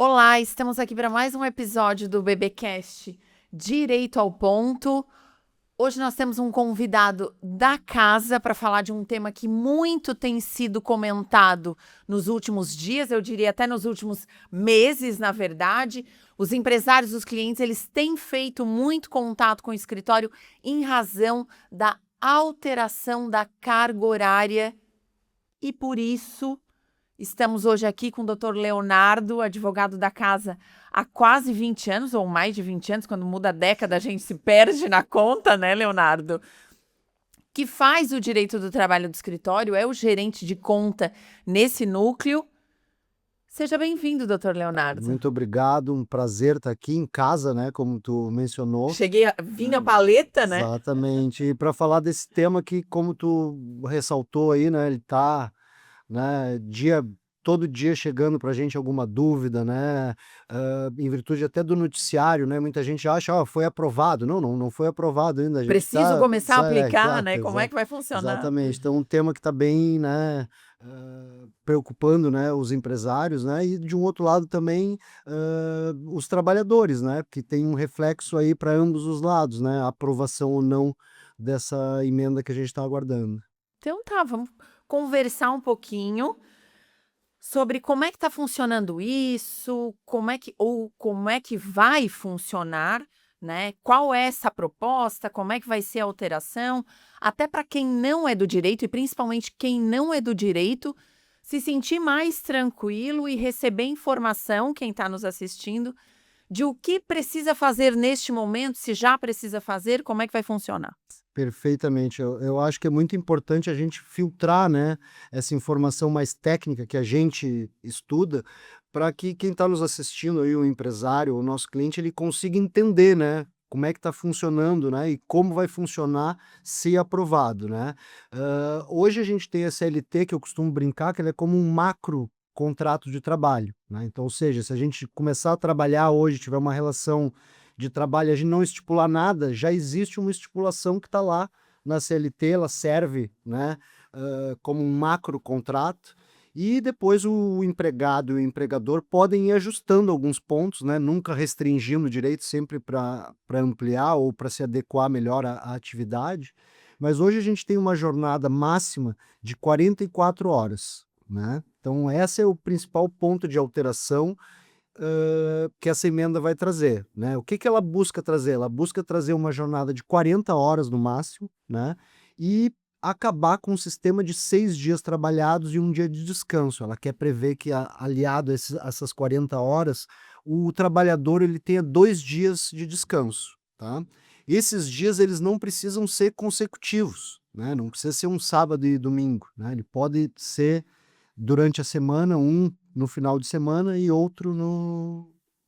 Olá, estamos aqui para mais um episódio do BBcast Direito ao Ponto. Hoje nós temos um convidado da casa para falar de um tema que muito tem sido comentado nos últimos dias, eu diria até nos últimos meses, na verdade. Os empresários, os clientes, eles têm feito muito contato com o escritório em razão da alteração da carga horária e por isso estamos hoje aqui com o Dr. Leonardo, advogado da casa há quase 20 anos, ou mais de 20 anos, quando muda a década a gente se perde na conta, né, Leonardo? Que faz o direito do trabalho do escritório, é o gerente de conta nesse núcleo. Seja bem-vindo, Dr. Leonardo. Muito obrigado, um prazer estar aqui em casa, né, como tu mencionou. Vim a paleta, né? Exatamente, e para falar desse tema que, como tu ressaltou aí, né, ele tá, né, todo dia chegando para a gente alguma dúvida, né, em virtude até do noticiário, né, muita gente acha, ó, foi aprovado. Não foi aprovado ainda, a gente Preciso começar a aplicar, exato, né? Como é que vai funcionar? exatamente, então um tema que está bem, né, preocupando, né, os empresários, né, e de um outro lado também, os trabalhadores, né, porque tem um reflexo aí para ambos os lados, né, a aprovação ou não dessa emenda que a gente está aguardando. Então tá, vamos conversar um pouquinho sobre como é que está funcionando isso, como é que vai funcionar, né? Qual é essa proposta, como é que vai ser a alteração, até para quem não é do direito, e principalmente quem não é do direito, se sentir mais tranquilo e receber informação, quem está nos assistindo, de o que precisa fazer neste momento, se já precisa fazer, como é que vai funcionar. Perfeitamente. Eu acho que é muito importante a gente filtrar, né, essa informação mais técnica que a gente estuda, para que quem está nos assistindo aí, o empresário, o nosso cliente, ele consiga entender, né, como é que está funcionando, né, e como vai funcionar se aprovado, né. Hoje a gente tem a CLT, que eu costumo brincar que ele é como um macro contrato de trabalho, né, então, ou seja, se a gente começar a trabalhar hoje, tiver uma relação de trabalho, a gente não estipular nada, já existe uma estipulação que está lá na CLT, ela serve, né, como um macro contrato, e depois o empregado e o empregador podem ir ajustando alguns pontos, né, nunca restringindo o direito, sempre para ampliar ou para se adequar melhor à atividade, mas hoje a gente tem uma jornada máxima de 44 horas, né, então esse é o principal ponto de alteração que essa emenda vai trazer, né. O que que ela busca trazer? Ela busca trazer uma jornada de 40 horas no máximo, né, e acabar com um sistema de 6 dias trabalhados e um dia de descanso. Ela quer prever que aliado a essas 40 horas, o trabalhador ele tenha 2 dias de descanso, tá. Esses dias eles não precisam ser consecutivos, né, não precisa ser um sábado e domingo, né, ele pode ser durante a semana, um no final de semana e outro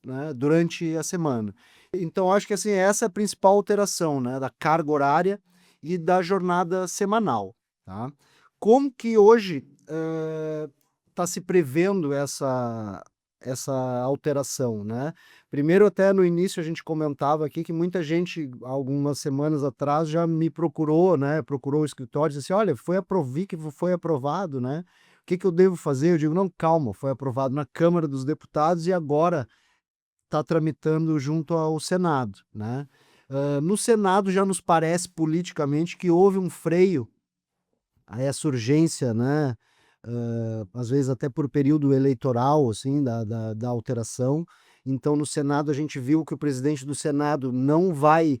né, durante a semana. Então acho que, assim, essa é a principal alteração, né, da carga horária e da jornada semanal, tá. Como que hoje, está se prevendo essa alteração, né. Primeiro, até no início a gente comentava aqui que muita gente, algumas semanas atrás, já me procurou, né, procurou o escritório e disse assim: "Olha, vi que foi aprovado, né, o que que eu devo fazer?" Eu digo: "Não, calma, foi aprovado na Câmara dos Deputados e agora está tramitando junto ao Senado, né." No Senado já nos parece politicamente que houve um freio a essa urgência, né, às vezes até por período eleitoral, assim, da alteração. Então no Senado a gente viu que o presidente do Senado não vai,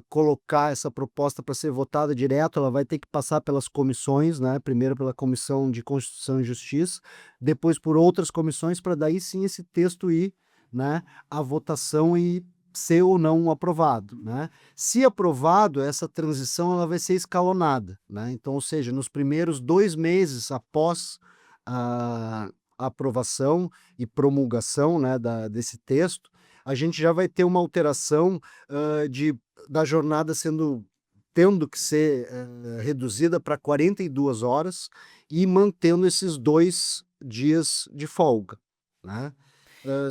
colocar essa proposta para ser votada direto, ela vai ter que passar pelas comissões, né, primeiro pela Comissão de Constituição e Justiça, depois por outras comissões, para daí sim esse texto ir, né, à votação e ser ou não aprovado, né. Se aprovado, essa transição ela vai ser escalonada, né, então, ou seja, nos primeiros 2 meses após a aprovação e promulgação, né, desse texto, a gente já vai ter uma alteração, da jornada tendo que ser, reduzida para 42 horas e mantendo esses 2 dias de folga, né.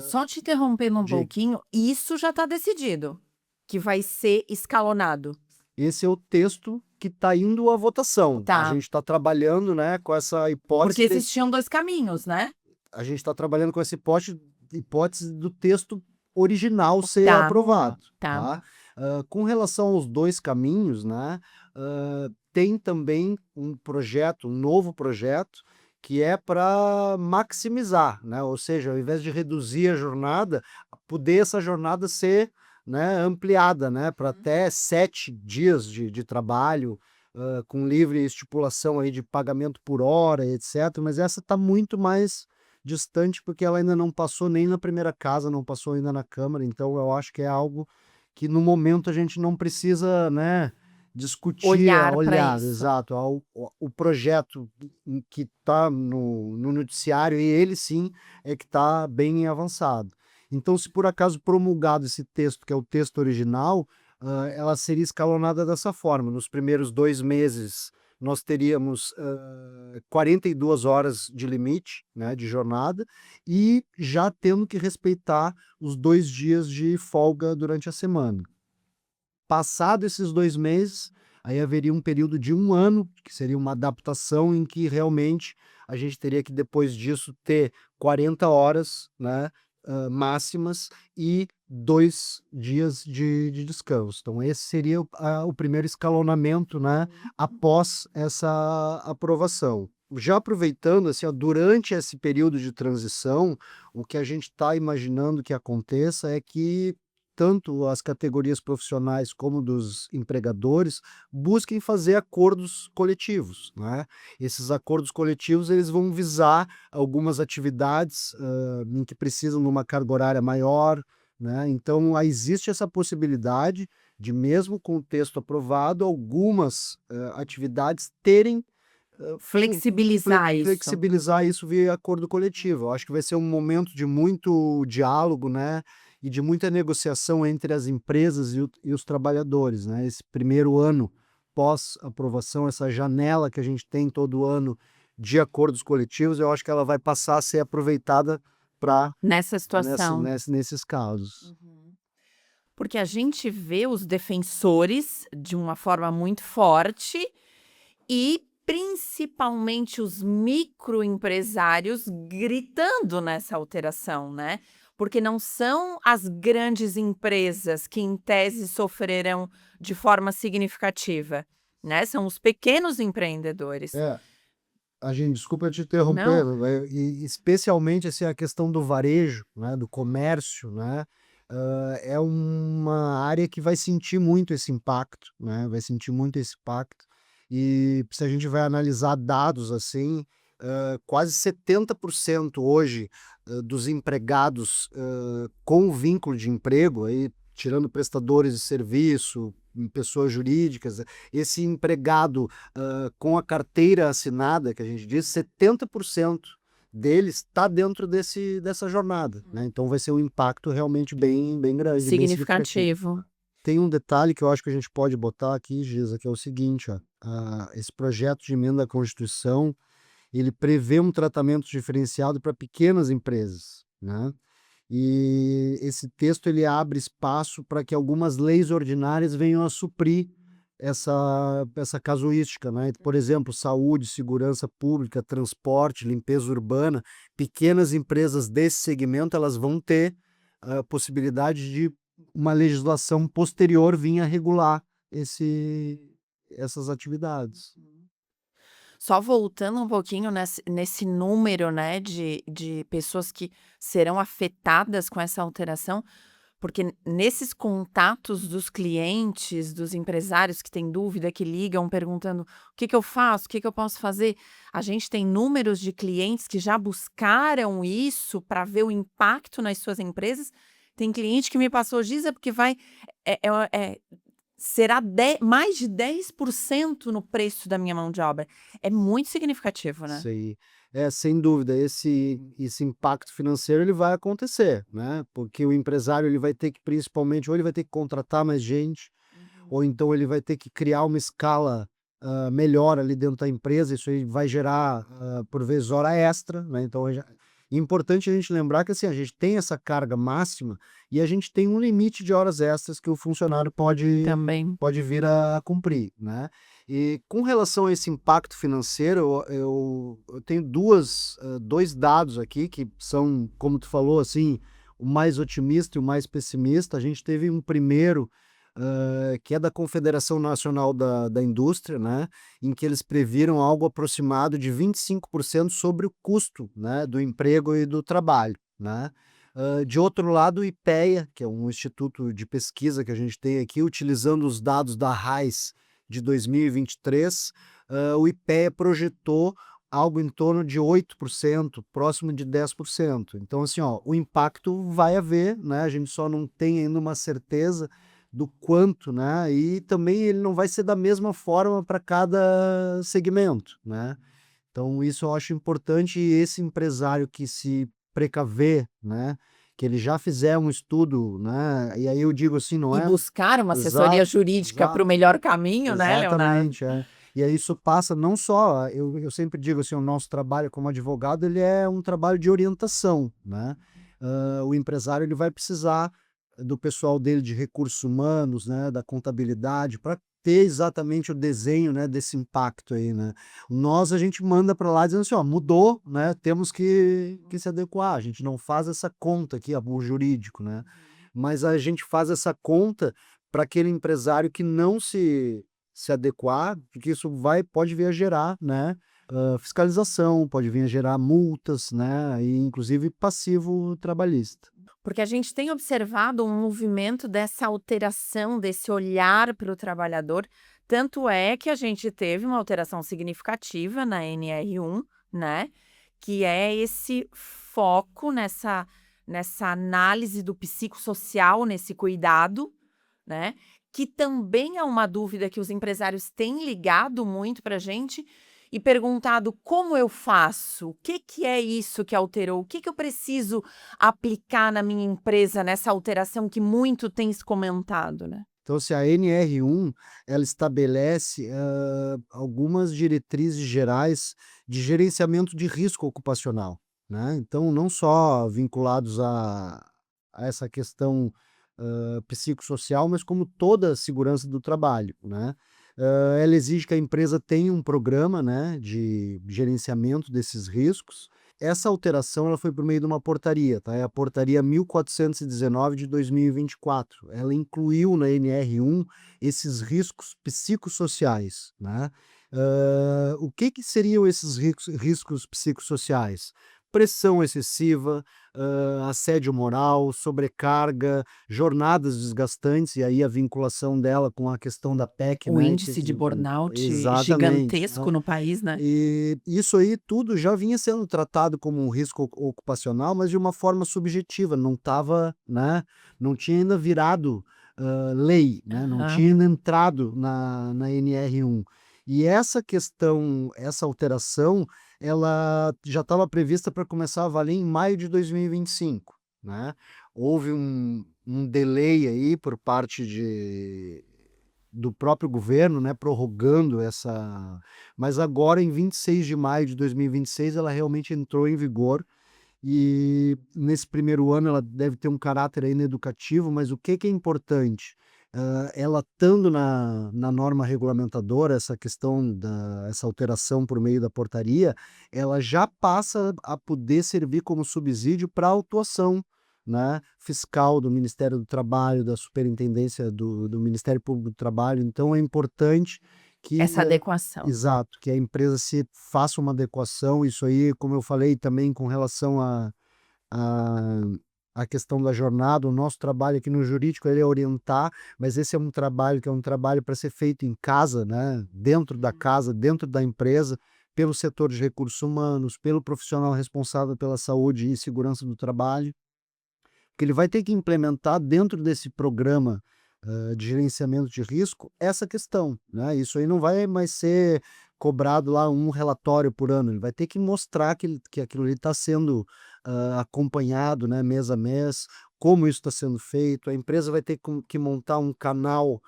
Só te interrompendo um Diga. pouquinho, isso já está decidido, que vai ser escalonado. Esse é o texto que está indo à votação. A Tá. gente está trabalhando, né, com essa hipótese Porque existiam dois caminhos, né? a gente está trabalhando com essa hipótese hipótese do texto original ser Tá, aprovado, tá. tá? Com relação aos dois caminhos, né, tem também um novo projeto, que é para maximizar, né? Ou seja, ao invés de reduzir a jornada, poder essa jornada ser, né, ampliada, né, para até 7 dias de trabalho, com livre estipulação aí de pagamento por hora, etc. Mas essa está muito mais distante, porque ela ainda não passou nem na primeira casa, não passou ainda na Câmara, então eu acho que é algo que no momento a gente não precisa, né, discutir, Olhar para olhar, isso. exato, o projeto que está no noticiário, e ele sim é que está bem avançado. Então, se por acaso promulgado esse texto, que é o texto original, ela seria escalonada dessa forma: nos primeiros 2 meses nós teríamos 42 horas de limite, né, de jornada, e já tendo que respeitar os 2 dias de folga durante a semana. Passado esses 2 meses, aí haveria um período de 1 ano, que seria uma adaptação em que realmente a gente teria que, depois disso, ter 40 horas, né, máximas, e 2 dias de descanso. Então esse seria o primeiro escalonamento, né, após essa aprovação. Já aproveitando, assim, ó, durante esse período de transição, o que a gente está imaginando que aconteça é que tanto as categorias profissionais como dos empregadores busquem fazer acordos coletivos, né? Esses acordos coletivos, eles vão visar algumas atividades, em que precisam de uma carga horária maior, né? Então, existe essa possibilidade de, mesmo com o texto aprovado, algumas atividades terem Flexibilizar isso. flexibilizar isso via acordo coletivo. Eu acho que vai ser um momento de muito diálogo, né, e de muita negociação entre as empresas e os trabalhadores, né. Esse primeiro ano pós-aprovação, essa janela que a gente tem todo ano de acordos coletivos, eu acho que ela vai passar a ser aproveitada para Nessa situação. nesses casos. Porque a gente vê os defensores de uma forma muito forte e principalmente os microempresários gritando nessa alteração, né? Porque não são as grandes empresas que, em tese, sofrerão de forma significativa, né? São os pequenos empreendedores. É. A gente, desculpa te interromper, Não? e especialmente, assim, a questão do varejo, né, do comércio, né, é uma área que vai sentir muito esse impacto, né, vai sentir muito esse impacto. E se a gente vai analisar dados, assim, quase 70% hoje, dos empregados, com vínculo de emprego, aí tirando prestadores de serviço, pessoas jurídicas, esse empregado com a carteira assinada, que a gente diz, 70% deles está dentro dessa jornada, né? Então vai ser um impacto realmente bem grande, bem significativo. Significativo. Tem um detalhe que eu acho que a gente pode botar aqui, Giza, que é o seguinte, ó, esse projeto de emenda à Constituição, ele prevê um tratamento diferenciado para pequenas empresas, né? E esse texto, ele abre espaço para que algumas leis ordinárias venham a suprir essa casuística, né? Por exemplo, saúde, segurança pública, transporte, limpeza urbana, pequenas empresas desse segmento, elas vão ter a possibilidade de uma legislação posterior vir a regular essas atividades. Só voltando um pouquinho nesse número, né, de pessoas que serão afetadas com essa alteração, porque nesses contatos dos clientes, dos empresários que têm dúvida, que ligam perguntando: "O que que eu faço? O que que eu posso fazer?", a gente tem números de clientes que já buscaram isso para ver o impacto nas suas empresas. Tem cliente que me passou: "Giza, porque vai é é é será mais de 10% no preço da minha mão de obra". É muito significativo, né? Isso aí. É, sem dúvida, esse impacto financeiro, ele vai acontecer, né, porque o empresário, ele vai ter que, principalmente, ou ele vai ter que contratar mais gente, ou então ele vai ter que criar uma escala, melhor ali dentro da empresa. Isso aí vai gerar, por vezes, hora extra, né, então Importante a gente lembrar que assim, a gente tem essa carga máxima e a gente tem um limite de horas extras que o funcionário Também. pode vir a cumprir, né? E com relação a esse impacto financeiro, eu tenho dois dados aqui que são, como tu falou, assim, o mais otimista e o mais pessimista. A gente teve um primeiro, que é da Confederação Nacional da Indústria, né? Em que eles previram algo aproximado de 25% sobre o custo, né, do emprego e do trabalho, né? De outro lado, o IPEA, que é um instituto de pesquisa que a gente tem aqui, utilizando os dados da RAIS de 2023, o IPEA projetou algo em torno de 8%, próximo de 10%. Então, assim, ó, o impacto vai haver, né? A gente só não tem ainda uma certeza do quanto, né? E também ele não vai ser da mesma forma para cada segmento, né? Então, isso eu acho importante, e esse empresário que se precaver, né? Que ele já fizer um estudo, né? E aí eu digo assim, não E é buscar uma assessoria exato, jurídica para o exato, melhor caminho, né, Leonardo? exatamente, é. E aí isso passa não só, eu sempre digo assim, o nosso trabalho como advogado, ele é um trabalho de orientação, né? O empresário ele vai precisar do pessoal dele de recursos humanos, né, da contabilidade, para ter exatamente o desenho, né, desse impacto aí, né? Nós a gente manda para lá dizendo assim, ó, mudou, né? Temos que se adequar. A gente não faz essa conta aqui, ó, o jurídico, né? Mas a gente faz essa conta para aquele empresário que não se adequar, porque isso pode vir a gerar, né, fiscalização, pode vir a gerar multas, né, e inclusive passivo trabalhista. Porque a gente tem observado um movimento dessa alteração, desse olhar para o trabalhador. Tanto é que a gente teve uma alteração significativa na NR1, né? Que é esse foco nessa análise do psicossocial, nesse cuidado, né? Que também é uma dúvida que os empresários têm ligado muito para a gente e perguntado como eu faço, o que, que é isso que alterou, o que, que eu preciso aplicar na minha empresa nessa alteração que muito tem se comentado, né? Então, se a NR1 ela estabelece, algumas diretrizes gerais de gerenciamento de risco ocupacional, né. Então, não só vinculados a essa questão, psicossocial, mas como toda a segurança do trabalho, né. Ela exige que a empresa tenha um programa, né, de gerenciamento desses riscos. Essa alteração ela foi por meio de uma portaria, tá, é a portaria 1419 de 2024. Ela incluiu na NR1 esses riscos psicossociais, né. O que que seriam esses riscos psicossociais? Pressão excessiva, assédio moral, sobrecarga, jornadas desgastantes, e aí a vinculação dela com a questão da PEC, O né, índice de burnout exatamente, gigantesco no país, né? e isso aí tudo já vinha sendo tratado como um risco ocupacional, mas de uma forma subjetiva, não estava, né, não tinha ainda virado, lei, né, não Aham. tinha ainda entrado na NR1. E essa questão, essa alteração, ela já estava prevista para começar a valer em maio de 2025, né. Houve um delay aí por parte do próprio governo, né, prorrogando essa, mas agora em 26 de maio de 2026 ela realmente entrou em vigor, e nesse primeiro ano ela deve ter um caráter ainda educativo, mas o que que é importante? Ela estando na norma regulamentadora, essa questão essa alteração por meio da portaria, ela já passa a poder servir como subsídio para a autuação, né, fiscal do Ministério do Trabalho, da Superintendência do Ministério Público do Trabalho. Então é importante que Essa adequação. exato, que a empresa se faça uma adequação. Isso aí, como eu falei também com relação a a questão da jornada, o nosso trabalho aqui no jurídico ele é orientar, mas esse é um trabalho que é um trabalho para ser feito em casa, né, dentro da casa, dentro da empresa, pelo setor de recursos humanos, pelo profissional responsável pela saúde e segurança do trabalho, que ele vai ter que implementar dentro desse programa, de gerenciamento de risco, essa questão, né. Isso aí não vai mais ser cobrado lá um relatório por ano, ele vai ter que mostrar que aquilo ali está sendo, acompanhado, né, mês a mês, como isso está sendo feito. A empresa vai ter que montar um canal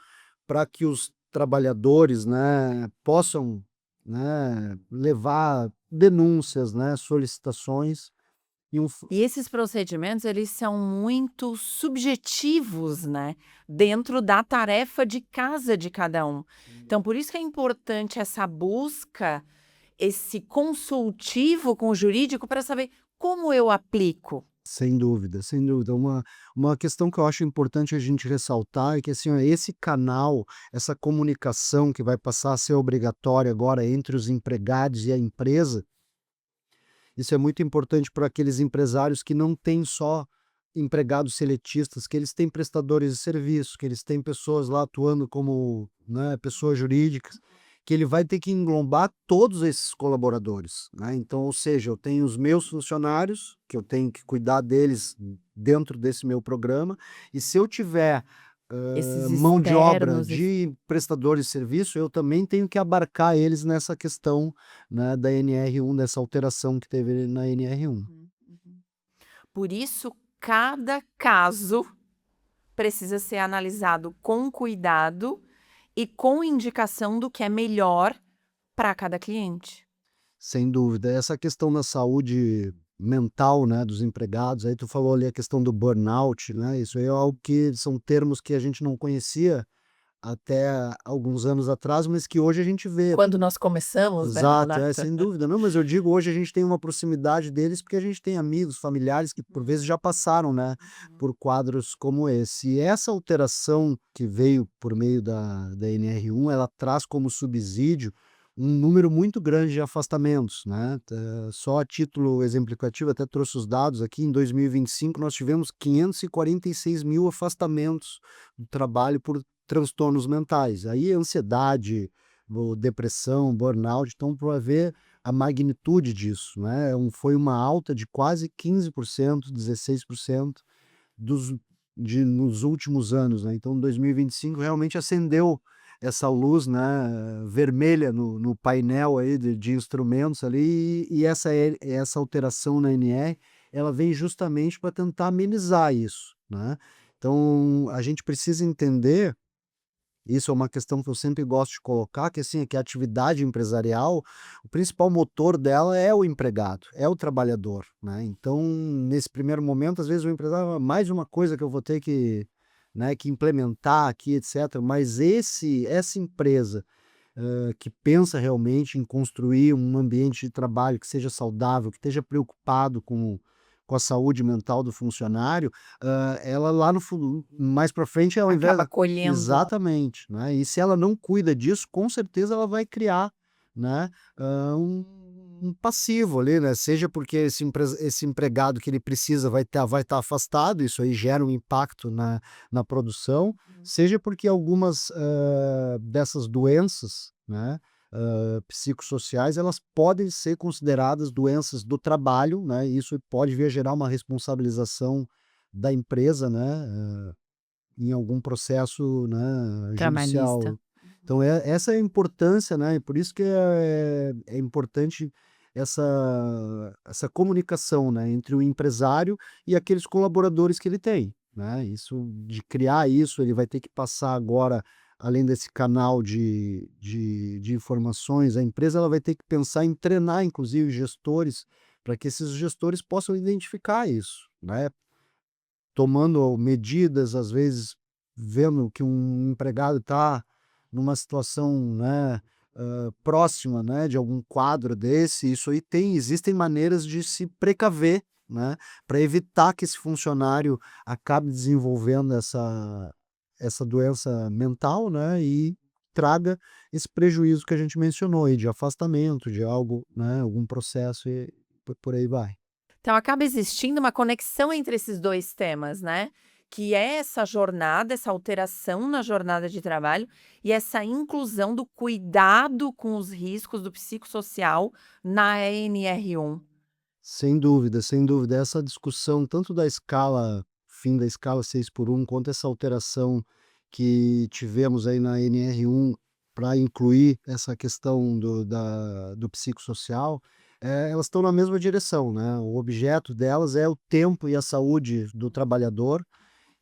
para que os trabalhadores, né, possam, né, levar denúncias, né, solicitações. E um E esses procedimentos, eles são muito subjetivos, né, dentro da tarefa de casa de cada um. Então, por isso que é importante essa busca, esse consultivo com o jurídico para saber como eu aplico. Sem dúvida, sem dúvida. Uma questão que eu acho importante a gente ressaltar é que, assim, ó, esse canal, essa comunicação que vai passar a ser obrigatória agora entre os empregados e a empresa, isso é muito importante para aqueles empresários que não têm só empregados seletistas, que eles têm prestadores de serviço, que eles têm pessoas lá atuando como, né, pessoas jurídicas, que ele vai ter que englobar todos esses colaboradores, né? Então, ou seja, eu tenho os meus funcionários, que eu tenho que cuidar deles dentro desse meu programa, e se eu tiver Esses mão de obra externos, de prestadores de serviço, eu também tenho que abarcar eles nessa questão, né, da NR1, dessa alteração que teve na NR1. Uhum, uhum. Por isso, cada caso precisa ser analisado com cuidado e com indicação do que é melhor para cada cliente. Sem dúvida. Essa questão da saúde mental, né, dos empregados, aí tu falou ali a questão do burnout, né, isso aí é algo que são termos que a gente não conhecia até alguns anos atrás, mas que hoje a gente vê. Quando nós começamos, né, Exato, Leonardo? sem dúvida. Não, mas eu digo hoje a gente tem uma proximidade deles, porque a gente tem amigos, familiares que por vezes já passaram, né, por quadros como esse. E essa alteração que veio por meio da NR1, ela traz como subsídio um número muito grande de afastamentos, né. Só a título exemplificativo, até trouxe os dados aqui, em 2025 nós tivemos 546.000 afastamentos do trabalho por transtornos mentais. Aí ansiedade, ou depressão, burnout, então para ver a magnitude disso, né, foi uma alta de quase 15%, 16% dos nos últimos anos, né, então 2025 realmente acendeu essa luz, né, vermelha no painel aí de instrumentos ali, e essa alteração na NR, ela vem justamente para tentar amenizar isso, né. Então a gente precisa entender, isso é uma questão que eu sempre gosto de colocar, que assim, é que a atividade empresarial, o principal motor dela é o empregado, é o trabalhador, né. Então, nesse primeiro momento, às vezes o empresário: "Ah, mais uma coisa que eu vou ter que, né, que implementar aqui, etcétera", mas essa empresa, que pensa realmente em construir um ambiente de trabalho que seja saudável, que esteja preocupado com a saúde mental do funcionário, ela lá no fundo, mais para frente, ao invés. Acaba colhendo. Exatamente, né, e se ela não cuida disso, com certeza ela vai criar, né, um passivo ali, né, seja porque esse empregado que ele precisa vai estar afastado, isso aí gera um impacto na produção, seja porque algumas, dessas doenças, né, psicossociais, elas podem ser consideradas doenças do trabalho, né, e isso pode vir a gerar uma responsabilização da empresa, né, em algum processo, né, Trabalhista. judicial. Então essa é a importância, né, e por isso que é importante essa comunicação, né, entre o empresário e aqueles colaboradores que ele tem, né. Isso, de criar isso, ele vai ter que passar agora, além desse canal de informações, a empresa ela vai ter que pensar em treinar inclusive gestores, para que esses gestores possam identificar isso, né, tomando medidas, às vezes vendo que um empregado está numa situação, né, próxima, né, de algum quadro desse, isso aí existem maneiras de se precaver, né, para evitar que esse funcionário acabe desenvolvendo essa doença mental, né, e traga esse prejuízo que a gente mencionou aí, de afastamento, de algo, né, algum processo e por aí vai. Então acaba existindo uma conexão entre esses 2 temas, né, que é essa jornada, essa alteração na jornada de trabalho e essa inclusão do cuidado com os riscos do psicossocial na NR1. Sem dúvida, sem dúvida. Essa discussão tanto da escala, fim da escala 6x1, quanto essa alteração que tivemos aí na NR1 para incluir essa questão do psicossocial, elas estão na mesma direção, né? O objeto delas é o tempo e a saúde do trabalhador,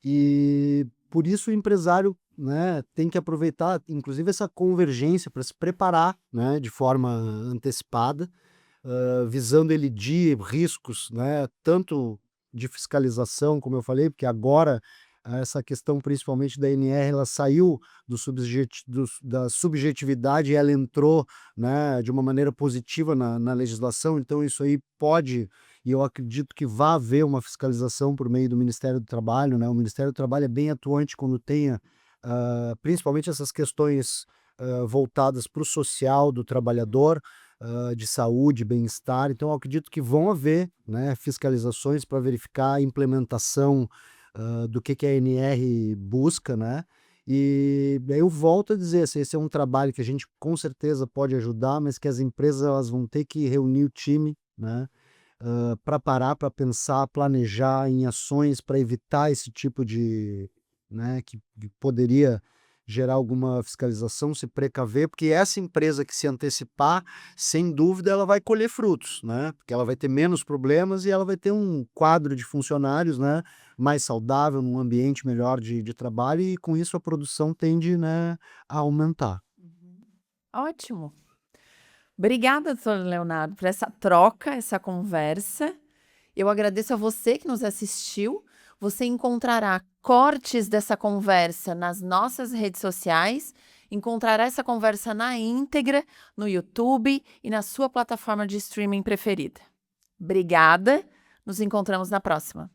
e por isso o empresário, né, tem que aproveitar inclusive essa convergência para se preparar, né, de forma antecipada, visando elidir riscos, né, tanto de fiscalização, como eu falei, porque agora essa questão principalmente da ANR, ela saiu da subjetividade e ela entrou, né, de uma maneira positiva na legislação, então isso aí pode, e eu acredito que vai haver uma fiscalização por meio do Ministério do Trabalho, né, o Ministério do Trabalho é bem atuante quando tenha, principalmente essas questões, voltadas para o social do trabalhador, de saúde, bem-estar, então eu acredito que vão haver, né, fiscalizações para verificar a implementação, do que a ANR busca, né, e aí eu volto a dizer, assim, esse é um trabalho que a gente com certeza pode ajudar, mas que as empresas elas vão ter que reunir o time, né, para parar, para pensar, planejar em ações para evitar esse tipo de, né, que poderia gerar alguma fiscalização, se precaver, porque essa empresa que se antecipar, sem dúvida, ela vai colher frutos, né? Porque ela vai ter menos problemas e ela vai ter um quadro de funcionários, né, mais saudável, num ambiente melhor de trabalho e com isso a produção tende, né, a aumentar. Ótimo. Obrigada, doutor Leonardo, por essa troca, essa conversa. Eu agradeço a você que nos assistiu. Você encontrará cortes dessa conversa nas nossas redes sociais, encontrará essa conversa na íntegra no YouTube e na sua plataforma de streaming preferida. Obrigada, nos encontramos na próxima.